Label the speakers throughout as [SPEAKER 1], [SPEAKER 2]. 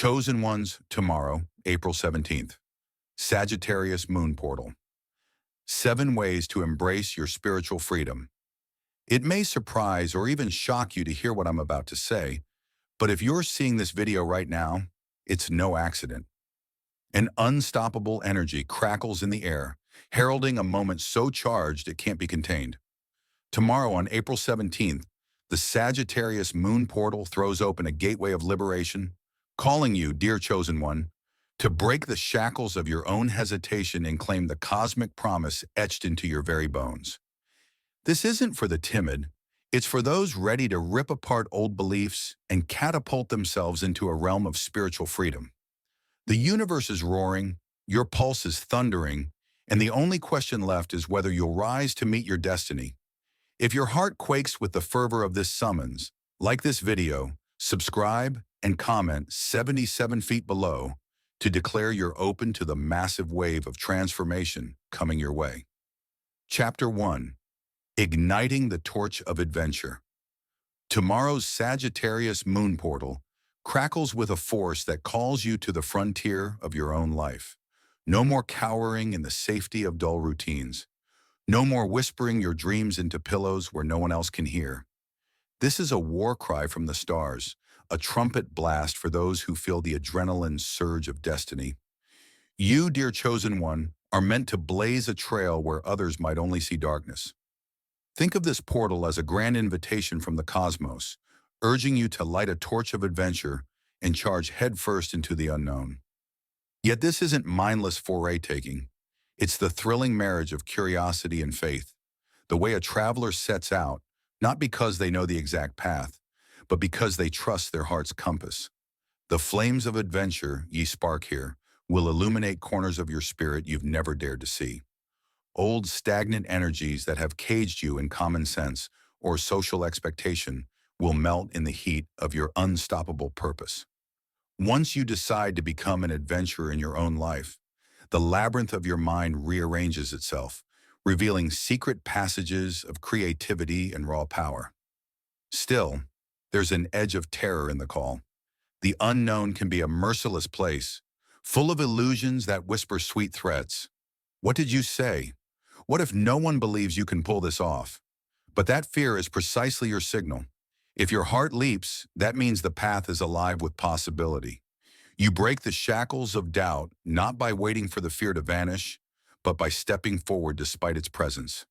[SPEAKER 1] Chosen ones tomorrow, April 17th. Sagittarius Moon Portal. 7 ways to embrace your spiritual freedom. It may surprise or even shock you to hear what I'm about to say, but if you're seeing this video right now, it's no accident. An unstoppable energy crackles in the air, heralding a moment so charged it can't be contained. Tomorrow on April 17th, the Sagittarius Moon Portal throws open a gateway of liberation, calling you, dear chosen one, to break the shackles of your own hesitation and claim the cosmic promise etched into your very bones. This isn't for the timid, it's for those ready to rip apart old beliefs and catapult themselves into a realm of spiritual freedom. The universe is roaring, your pulse is thundering, and the only question left is whether you'll rise to meet your destiny. If your heart quakes with the fervor of this summons, like this video, subscribe, and comment 77 feet below to declare you're open to the massive wave of transformation coming your way. Chapter 1. Igniting the Torch of Adventure. Tomorrow's Sagittarius Moon Portal crackles with a force that calls you to the frontier of your own life. No more cowering in the safety of dull routines. No more whispering your dreams into pillows where no one else can hear. This is a war cry from the stars, a trumpet blast for those who feel the adrenaline surge of destiny. You, dear chosen one, are meant to blaze a trail where others might only see darkness. Think of this portal as a grand invitation from the cosmos, urging you to light a torch of adventure and charge headfirst into the unknown. Yet this isn't mindless foray-taking. It's the thrilling marriage of curiosity and faith, the way a traveler sets out, not because they know the exact path, but because they trust their heart's compass. The flames of adventure ye spark here will illuminate corners of your spirit you've never dared to see. Old stagnant energies that have caged you in common sense or social expectation will melt in the heat of your unstoppable purpose. Once you decide to become an adventurer in your own life, the labyrinth of your mind rearranges itself, revealing secret passages of creativity and raw power. Still, there's an edge of terror in the call. The unknown can be a merciless place, full of illusions that whisper sweet threats. What did you say? What if no one believes you can pull this off? But that fear is precisely your signal. If your heart leaps, that means the path is alive with possibility. You break the shackles of doubt not by waiting for the fear to vanish, but by stepping forward despite its presence.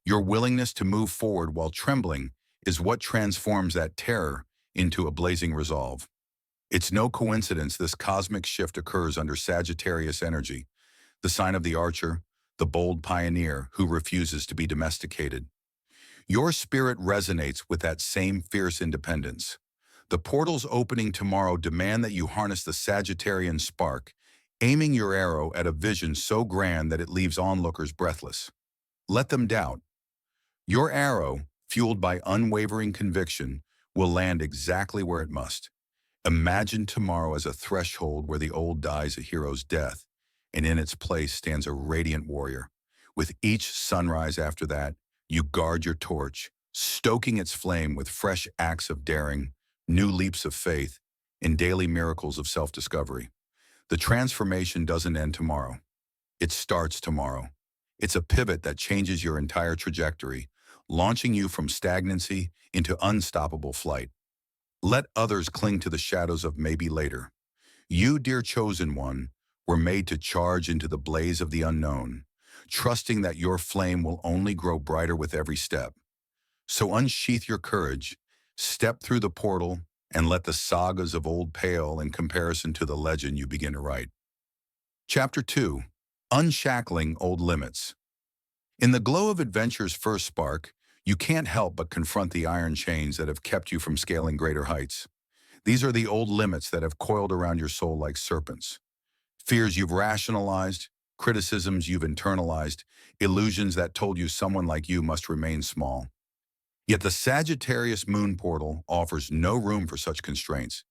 [SPEAKER 1] Your willingness to move forward while trembling is what transforms that terror into a blazing resolve. It's no coincidence this cosmic shift occurs under Sagittarius energy, the sign of the archer, the bold pioneer who refuses to be domesticated. Your spirit resonates with that same fierce independence. The portals opening tomorrow demand that you harness the Sagittarian spark, aiming your arrow at a vision so grand that it leaves onlookers breathless. Let them doubt. Your arrow, fueled by unwavering conviction, will land exactly where it must. Imagine tomorrow as a threshold where the old dies a hero's death, and in its place stands a radiant warrior. With each sunrise after that, you guard your torch, stoking its flame with fresh acts of daring, new leaps of faith, and daily miracles of self-discovery. The transformation doesn't end tomorrow. It starts tomorrow. It's a pivot that changes your entire trajectory, launching you from stagnancy into unstoppable flight. Let others cling to the shadows of maybe later. You, dear chosen one, were made to charge into the blaze of the unknown, trusting that your flame will only grow brighter with every step. So unsheath your courage, step through the portal, and let the sagas of old pale in comparison to the legend you begin to write. Chapter 2. Unshackling Old Limits. In the glow of adventure's first spark, you can't help but confront the iron chains that have kept you from scaling greater heights. These are the old limits that have coiled around your soul like serpents. Fears you've rationalized, criticisms you've internalized, illusions that told you someone like you must remain small. Yet the Sagittarius Moon Portal offers no room for such constraints.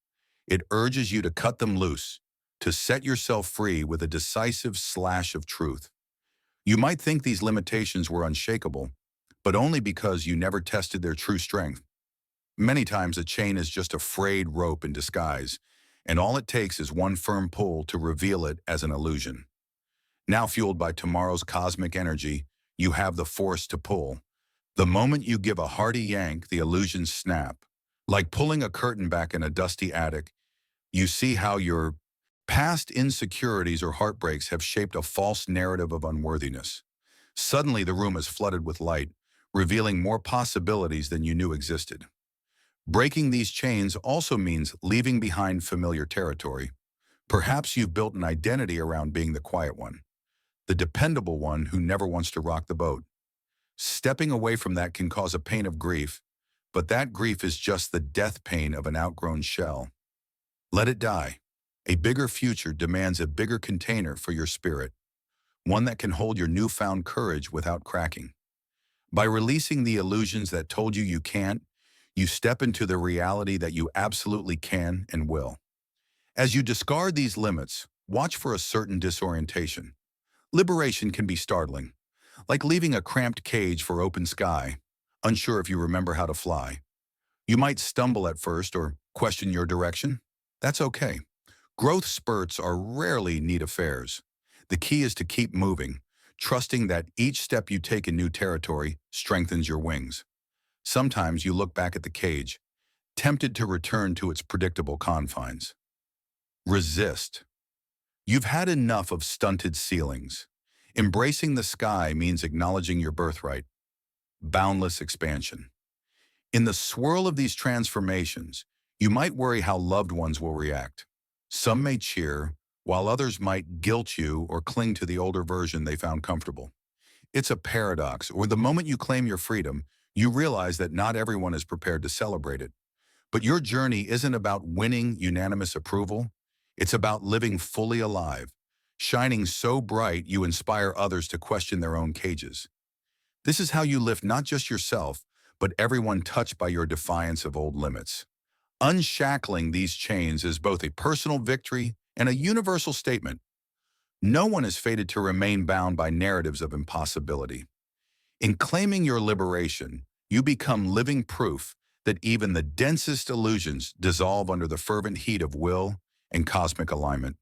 [SPEAKER 1] It urges you to cut them loose, to set yourself free with a decisive slash of truth. You might think these limitations were unshakable, but only because you never tested their true strength. Many times a chain is just a frayed rope in disguise, and all it takes is one firm pull to reveal it as an illusion. Now fueled by tomorrow's cosmic energy, you have the force to pull. The moment you give a hearty yank, the illusions snap. Like pulling a curtain back in a dusty attic, you see how your past insecurities or heartbreaks have shaped a false narrative of unworthiness. Suddenly, the room is flooded with light, revealing more possibilities than you knew existed. Breaking these chains also means leaving behind familiar territory. Perhaps you've built an identity around being the quiet one, the dependable one who never wants to rock the boat. Stepping away from that can cause a pain of grief, but that grief is just the death pain of an outgrown shell. Let it die. A bigger future demands a bigger container for your spirit, one that can hold your newfound courage without cracking. By releasing the illusions that told you can't, you step into the reality that you absolutely can and will. As you discard these limits, watch for a certain disorientation. Liberation can be startling, like leaving a cramped cage for open sky, unsure if you remember how to fly. You might stumble at first or question your direction. That's okay. Growth spurts are rarely neat affairs. The key is to keep moving, trusting that each step you take in new territory strengthens your wings. Sometimes you look back at the cage, tempted to return to its predictable confines. Resist. You've had enough of stunted ceilings. Embracing the sky means acknowledging your birthright, boundless expansion. In the swirl of these transformations, you might worry how loved ones will react. Some may cheer, while others might guilt you or cling to the older version they found comfortable. It's a paradox, where the moment you claim your freedom, you realize that not everyone is prepared to celebrate it. But your journey isn't about winning unanimous approval. It's about living fully alive, shining so bright you inspire others to question their own cages. This is how you lift not just yourself, but everyone touched by your defiance of old limits. Unshackling these chains is both a personal victory and a universal statement. No one is fated to remain bound by narratives of impossibility. In claiming your liberation, you become living proof that even the densest illusions dissolve under the fervent heat of will and cosmic alignment.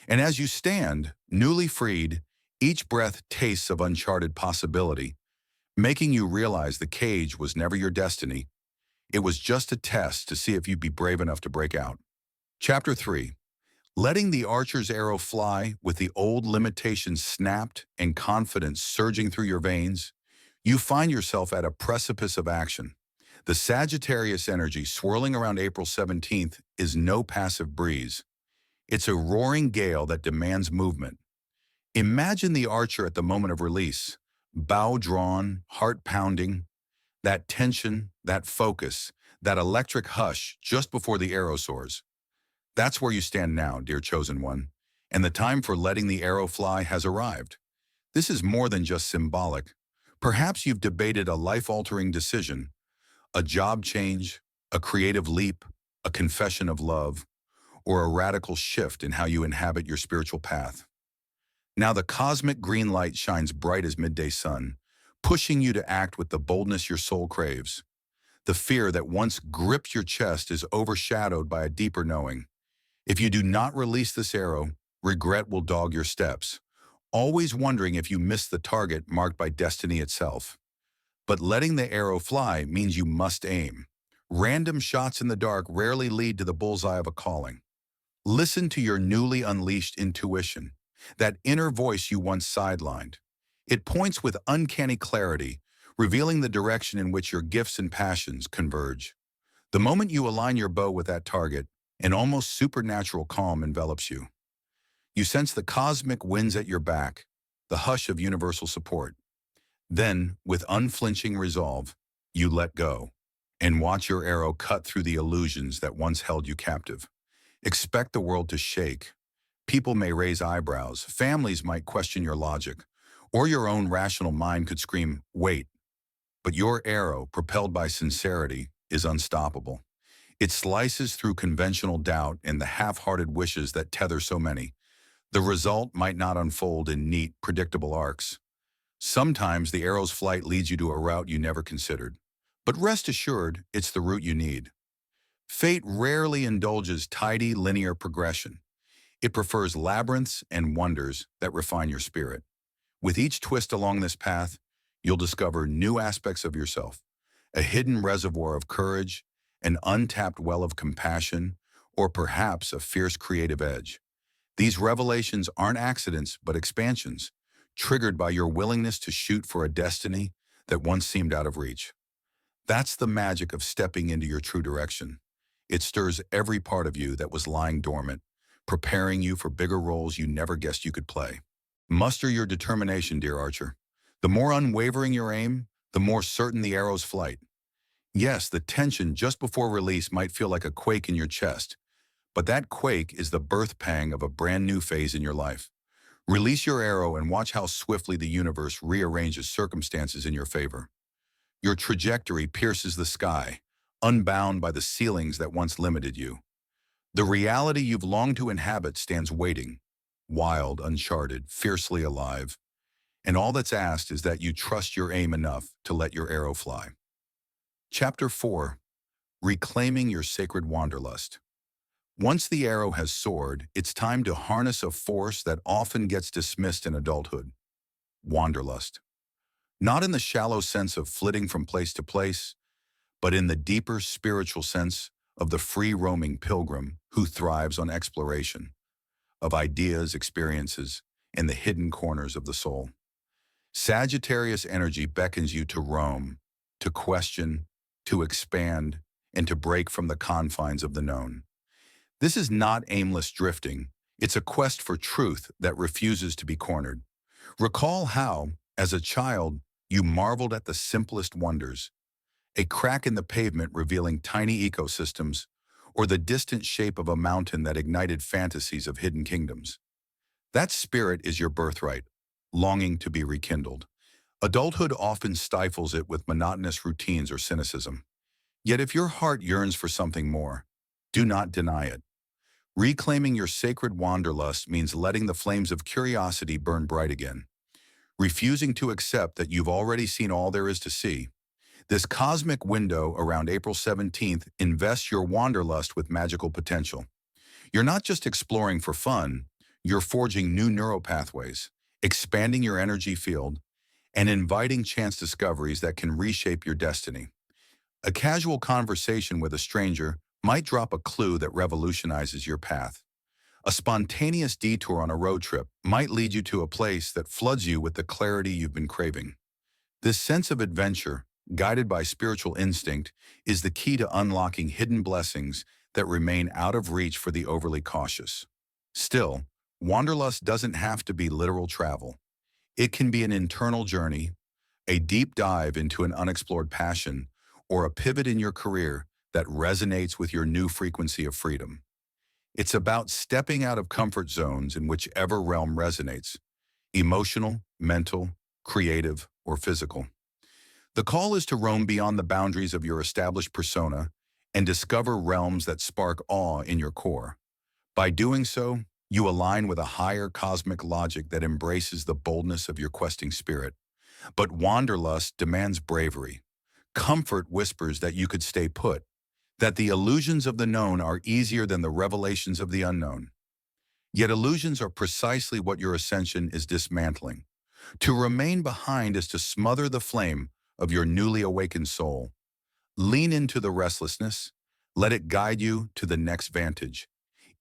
[SPEAKER 1] And as you stand, newly freed, each breath tastes of uncharted possibility, making you realize the cage was never your destiny. It was just a test to see if you'd be brave enough to break out. Chapter 3. Letting the archer's arrow fly with the old limitations snapped and confidence surging through your veins, you find yourself at a precipice of action. The Sagittarius energy swirling around April 17th is no passive breeze. It's a roaring gale that demands movement. Imagine the archer at the moment of release, bow drawn, heart pounding, that tension, that focus, that electric hush just before the arrow soars. That's where you stand now, dear chosen one, and the time for letting the arrow fly has arrived. This is more than just symbolic. Perhaps you've debated a life-altering decision, a job change, a creative leap, a confession of love, or a radical shift in how you inhabit your spiritual path. Now the cosmic green light shines bright as midday sun, pushing you to act with the boldness your soul craves. The fear that once gripped your chest is overshadowed by a deeper knowing. If you do not release this arrow, regret will dog your steps, always wondering if you missed the target marked by destiny itself. But letting the arrow fly means you must aim. Random shots in the dark rarely lead to the bullseye of a calling. Listen to your newly unleashed intuition, that inner voice you once sidelined. It points with uncanny clarity, revealing the direction in which your gifts and passions converge. The moment you align your bow with that target, an almost supernatural calm envelops you. You sense the cosmic winds at your back, the hush of universal support. Then, with unflinching resolve, you let go and watch your arrow cut through the illusions that once held you captive. Expect the world to shake. People may raise eyebrows, families might question your logic, or your own rational mind could scream, "Wait." But your arrow, propelled by sincerity, is unstoppable. It slices through conventional doubt and the half-hearted wishes that tether so many. The result might not unfold in neat, predictable arcs. Sometimes the arrow's flight leads you to a route you never considered. But rest assured, it's the route you need. Fate rarely indulges tidy, linear progression. It prefers labyrinths and wonders that refine your spirit. With each twist along this path, you'll discover new aspects of yourself, a hidden reservoir of courage, an untapped well of compassion, or perhaps a fierce creative edge. These revelations aren't accidents, but expansions, triggered by your willingness to shoot for a destiny that once seemed out of reach. That's the magic of stepping into your true direction. It stirs every part of you that was lying dormant, preparing you for bigger roles you never guessed you could play. Muster your determination, dear archer. The more unwavering your aim, the more certain the arrow's flight. Yes, the tension just before release might feel like a quake in your chest, but that quake is the birth pang of a brand new phase in your life. Release your arrow and watch how swiftly the universe rearranges circumstances in your favor. Your trajectory pierces the sky, unbound by the ceilings that once limited you. The reality you've longed to inhabit stands waiting, wild, uncharted, fiercely alive, and all that's asked is that you trust your aim enough to let your arrow fly. Chapter 4. Reclaiming your sacred wanderlust. Once the arrow has soared, it's time to harness a force that often gets dismissed in adulthood: wanderlust. Not in the shallow sense of flitting from place to place, but in the deeper spiritual sense of the free-roaming pilgrim who thrives on exploration of ideas, experiences, and the hidden corners of the soul. Sagittarius energy beckons you to roam, to question, to expand, and to break from the confines of the known. This is not aimless drifting. It's a quest for truth that refuses to be cornered. Recall how, as a child, you marveled at the simplest wonders: a crack in the pavement revealing tiny ecosystems, or the distant shape of a mountain that ignited fantasies of hidden kingdoms. That spirit is your birthright, longing to be rekindled. Adulthood often stifles it with monotonous routines or cynicism. Yet if your heart yearns for something more, do not deny it. Reclaiming your sacred wanderlust means letting the flames of curiosity burn bright again, refusing to accept that you've already seen all there is to see. This cosmic window around April 17th invests your wanderlust with magical potential. You're not just exploring for fun, you're forging new neural pathways, expanding your energy field, and inviting chance discoveries that can reshape your destiny. A casual conversation with a stranger might drop a clue that revolutionizes your path. A spontaneous detour on a road trip might lead you to a place that floods you with the clarity you've been craving. This sense of adventure, guided by spiritual instinct, is the key to unlocking hidden blessings that remain out of reach for the overly cautious. Still, wanderlust doesn't have to be literal travel. It can be an internal journey, a deep dive into an unexplored passion, or a pivot in your career that resonates with your new frequency of freedom. It's about stepping out of comfort zones in whichever realm resonates: emotional, mental, creative, or physical. The call is to roam beyond the boundaries of your established persona and discover realms that spark awe in your core. By doing so, you align with a higher cosmic logic that embraces the boldness of your questing spirit. But wanderlust demands bravery. Comfort whispers that you could stay put, that the illusions of the known are easier than the revelations of the unknown. Yet illusions are precisely what your ascension is dismantling. To remain behind is to smother the flame of your newly awakened soul. Lean into the restlessness. Let it guide you to the next vantage.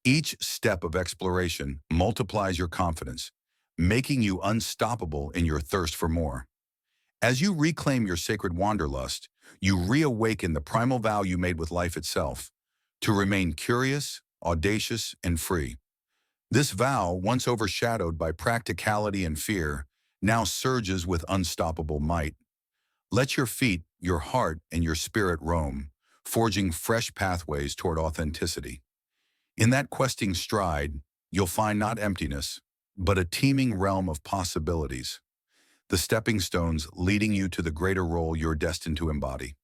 [SPEAKER 1] Each step of exploration multiplies your confidence, making you unstoppable in your thirst for more. As you reclaim your sacred wanderlust, you reawaken the primal vow you made with life itself: to remain curious, audacious, and free. This vow, once overshadowed by practicality and fear, now surges with unstoppable might. Let your feet, your heart, and your spirit roam, forging fresh pathways toward authenticity. In that questing stride, you'll find not emptiness, but a teeming realm of possibilities, the stepping stones leading you to the greater role you're destined to embody.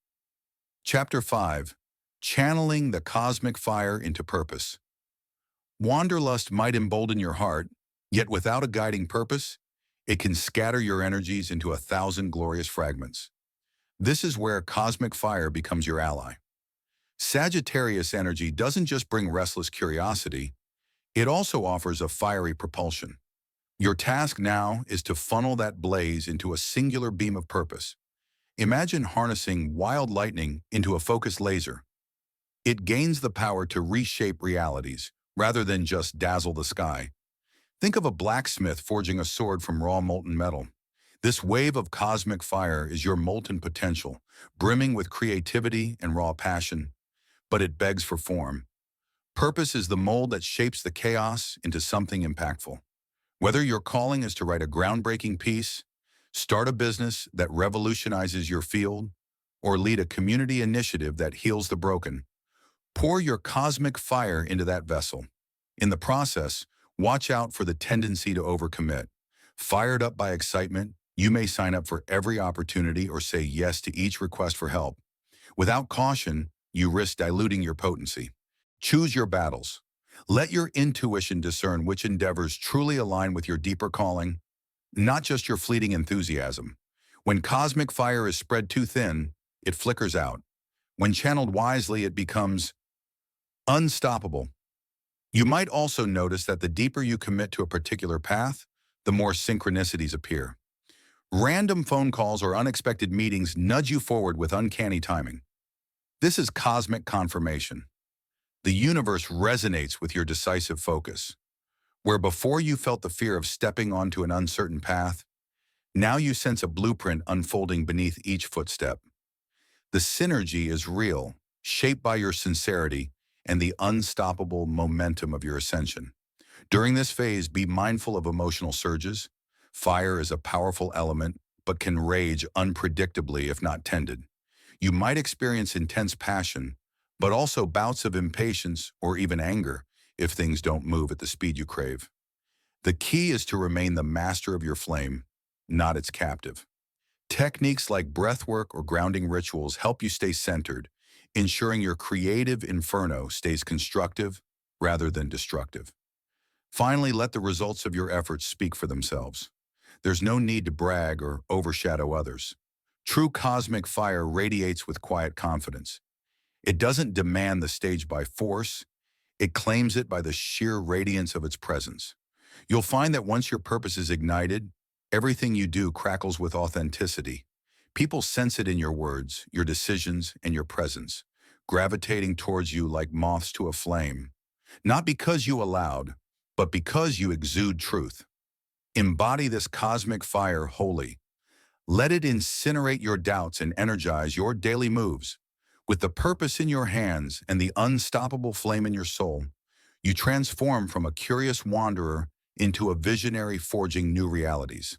[SPEAKER 1] Chapter 5. Channeling the cosmic fire into purpose. Wanderlust might embolden your heart, yet without a guiding purpose, it can scatter your energies into 1,000 glorious fragments. This is where cosmic fire becomes your ally. Sagittarius energy doesn't just bring restless curiosity, it also offers a fiery propulsion. Your task now is to funnel that blaze into a singular beam of purpose. Imagine harnessing wild lightning into a focused laser. It gains the power to reshape realities, rather than just dazzle the sky. Think of a blacksmith forging a sword from raw molten metal. This wave of cosmic fire is your molten potential, brimming with creativity and raw passion, but it begs for form. Purpose is the mold that shapes the chaos into something impactful. Whether your calling is to write a groundbreaking piece, start a business that revolutionizes your field, or lead a community initiative that heals the broken, pour your cosmic fire into that vessel. In the process, watch out for the tendency to overcommit. Fired up by excitement, you may sign up for every opportunity or say yes to each request for help. Without caution, you risk diluting your potency. Choose your battles. Let your intuition discern which endeavors truly align with your deeper calling, not just your fleeting enthusiasm. When cosmic fire is spread too thin, it flickers out. When channeled wisely, it becomes unstoppable. You might also notice that the deeper you commit to a particular path, the more synchronicities appear. Random phone calls or unexpected meetings nudge you forward with uncanny timing. This is cosmic confirmation. The universe resonates with your decisive focus. Where before you felt the fear of stepping onto an uncertain path, now you sense a blueprint unfolding beneath each footstep. The synergy is real, shaped by your sincerity and the unstoppable momentum of your ascension. During this phase, be mindful of emotional surges. Fire is a powerful element, but can rage unpredictably if not tended. You might experience intense passion, but also bouts of impatience or even anger if things don't move at the speed you crave. The key is to remain the master of your flame, not its captive. Techniques like breathwork or grounding rituals help you stay centered, ensuring your creative inferno stays constructive rather than destructive. Finally, let the results of your efforts speak for themselves. There's no need to brag or overshadow others. True cosmic fire radiates with quiet confidence. It doesn't demand the stage by force, it claims it by the sheer radiance of its presence. You'll find that once your purpose is ignited, everything you do crackles with authenticity. People sense it in your words, your decisions, and your presence, gravitating towards you like moths to a flame. Not because you allowed, but because you exude truth. Embody this cosmic fire wholly. Let it incinerate your doubts and energize your daily moves. With the purpose in your hands and the unstoppable flame in your soul, you transform from a curious wanderer into a visionary forging new realities.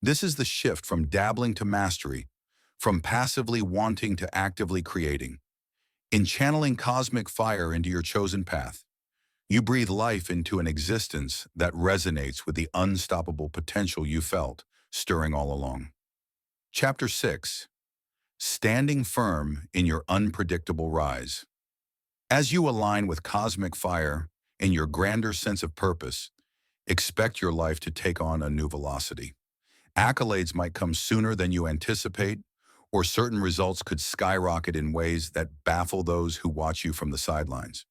[SPEAKER 1] This is the shift from dabbling to mastery, from passively wanting to actively creating. In channeling cosmic fire into your chosen path, you breathe life into an existence that resonates with the unstoppable potential you felt stirring all along. Chapter 6. Standing firm in your unpredictable rise. As you align with cosmic fire and your grander sense of purpose, expect your life to take on a new velocity. Accolades might come sooner than you anticipate, or certain results could skyrocket in ways that baffle those who watch you from the sidelines.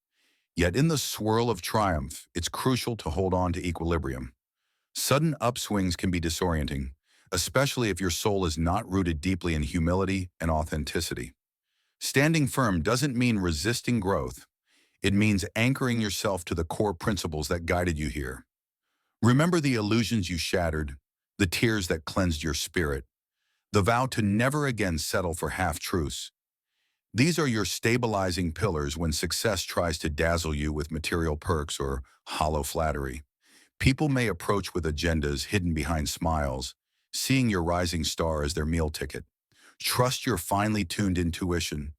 [SPEAKER 1] Yet in the swirl of triumph, it's crucial to hold on to equilibrium. Sudden upswings can be disorienting, especially if your soul is not rooted deeply in humility and authenticity. Standing firm doesn't mean resisting growth. It means anchoring yourself to the core principles that guided you here. Remember the illusions you shattered, the tears that cleansed your spirit, the vow to never again settle for half-truths. These are your stabilizing pillars when success tries to dazzle you with material perks or hollow flattery. People may approach with agendas hidden behind smiles, seeing your rising star as their meal ticket. Trust your finely tuned intuition.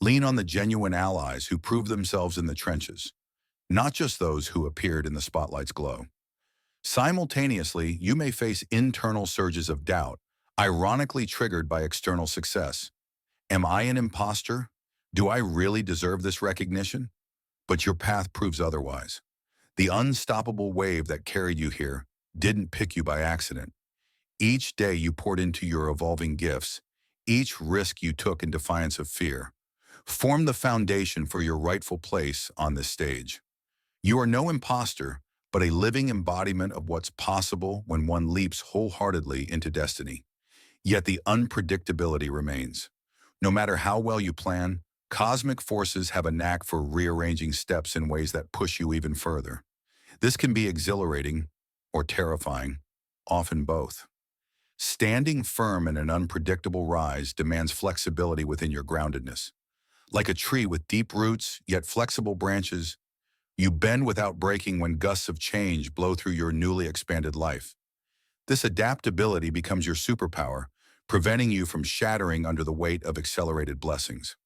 [SPEAKER 1] Lean on the genuine allies who prove themselves in the trenches, not just those who appeared in the spotlight's glow. Simultaneously, you may face internal surges of doubt, ironically triggered by external success. Am I an imposter? Do I really deserve this recognition? But your path proves otherwise. The unstoppable wave that carried you here didn't pick you by accident. Each day you poured into your evolving gifts, each risk you took in defiance of fear. form the foundation for your rightful place on this stage. You are no imposter, but a living embodiment of what's possible when one leaps wholeheartedly into destiny. Yet the unpredictability remains. No matter how well you plan, cosmic forces have a knack for rearranging steps in ways that push you even further. This can be exhilarating or terrifying, often both. Standing firm in an unpredictable rise demands flexibility within your groundedness. Like a tree with deep roots, yet flexible branches, you bend without breaking when gusts of change blow through your newly expanded life. This adaptability becomes your superpower, preventing you from shattering under the weight of accelerated blessings.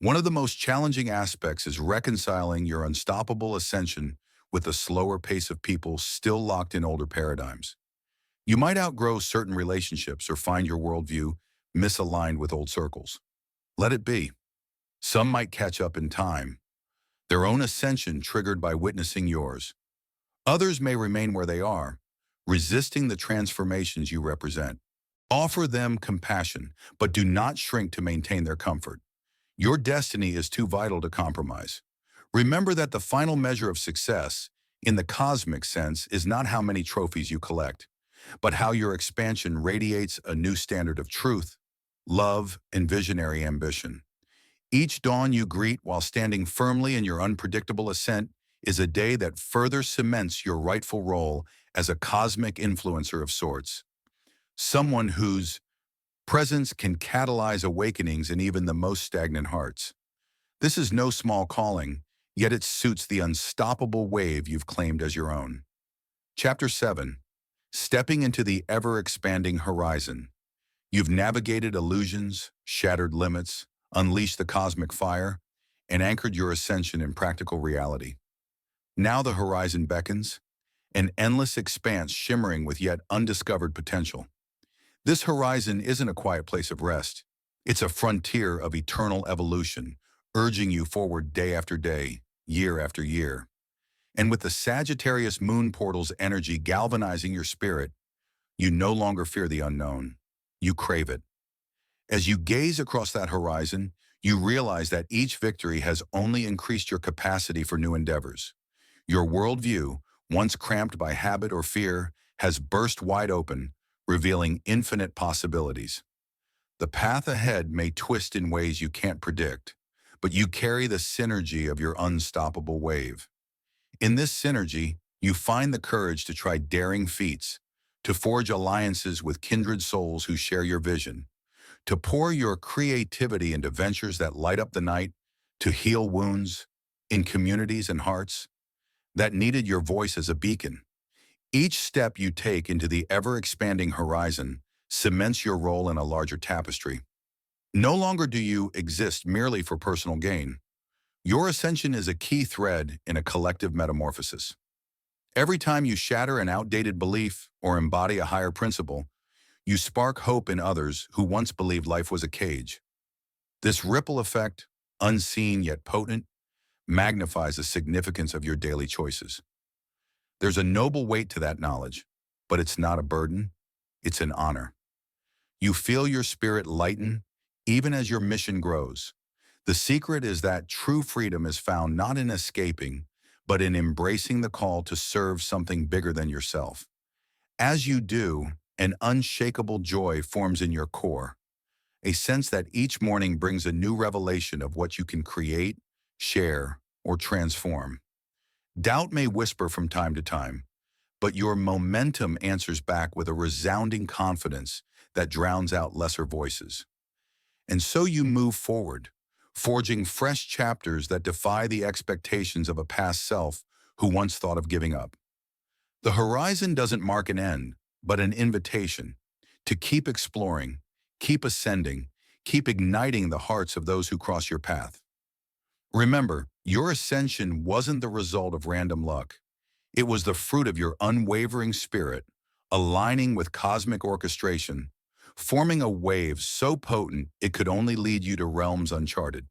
[SPEAKER 1] One of the most challenging aspects is reconciling your unstoppable ascension with the slower pace of people still locked in older paradigms. You might outgrow certain relationships or find your worldview misaligned with old circles. Let it be. Some might catch up in time, their own ascension triggered by witnessing yours. Others may remain where they are, resisting the transformations you represent. Offer them compassion, but do not shrink to maintain their comfort. Your destiny is too vital to compromise. Remember that the final measure of success, in the cosmic sense, is not how many trophies you collect, but how your expansion radiates a new standard of truth, love, and visionary ambition. Each dawn you greet while standing firmly in your unpredictable ascent is a day that further cements your rightful role as a cosmic influencer of sorts, someone whose presence can catalyze awakenings in even the most stagnant hearts. This is no small calling, yet it suits the unstoppable wave you've claimed as your own. Chapter 7. Stepping into the ever-expanding horizon. You've navigated illusions, shattered limits, unleashed the cosmic fire, and anchored your ascension in practical reality. Now the horizon beckons, an endless expanse shimmering with yet undiscovered potential. This horizon isn't a quiet place of rest. It's a frontier of eternal evolution, urging you forward day after day, year after year. And with the Sagittarius Moon Portal's energy galvanizing your spirit, you no longer fear the unknown. You crave it. As you gaze across that horizon, you realize that each victory has only increased your capacity for new endeavors. Your worldview, once cramped by habit or fear, has burst wide open, revealing infinite possibilities. The path ahead may twist in ways you can't predict, but you carry the synergy of your unstoppable wave. In this synergy, you find the courage to try daring feats, to forge alliances with kindred souls who share your vision, to pour your creativity into ventures that light up the night, to heal wounds in communities and hearts that needed your voice as a beacon. Each step you take into the ever-expanding horizon cements your role in a larger tapestry. No longer do you exist merely for personal gain. Your ascension is a key thread in a collective metamorphosis. Every time you shatter an outdated belief or embody a higher principle, you spark hope in others who once believed life was a cage. This ripple effect, unseen yet potent, magnifies the significance of your daily choices. There's a noble weight to that knowledge, but it's not a burden, it's an honor. You feel your spirit lighten even as your mission grows. The secret is that true freedom is found not in escaping, but in embracing the call to serve something bigger than yourself. As you do, an unshakable joy forms in your core, a sense that each morning brings a new revelation of what you can create, share, or transform. Doubt may whisper from time to time, but your momentum answers back with a resounding confidence that drowns out lesser voices. And so you move forward, forging fresh chapters that defy the expectations of a past self who once thought of giving up. The horizon doesn't mark an end, but an invitation to keep exploring, keep ascending, keep igniting the hearts of those who cross your path. Remember, your ascension wasn't the result of random luck. It was the fruit of your unwavering spirit, aligning with cosmic orchestration, forming a wave so potent it could only lead you to realms uncharted.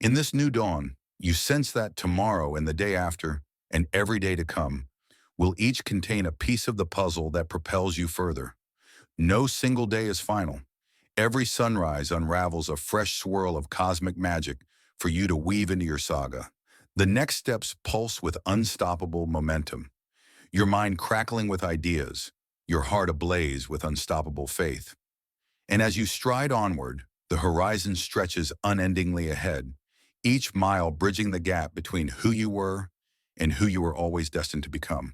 [SPEAKER 1] In this new dawn, you sense that tomorrow and the day after, and every day to come, will each contain a piece of the puzzle that propels you further. No single day is final. Every sunrise unravels a fresh swirl of cosmic magic for you to weave into your saga. The next steps pulse with unstoppable momentum, your mind crackling with ideas, your heart ablaze with unstoppable faith. And as you stride onward, the horizon stretches unendingly ahead, each mile bridging the gap between who you were and who you were always destined to become.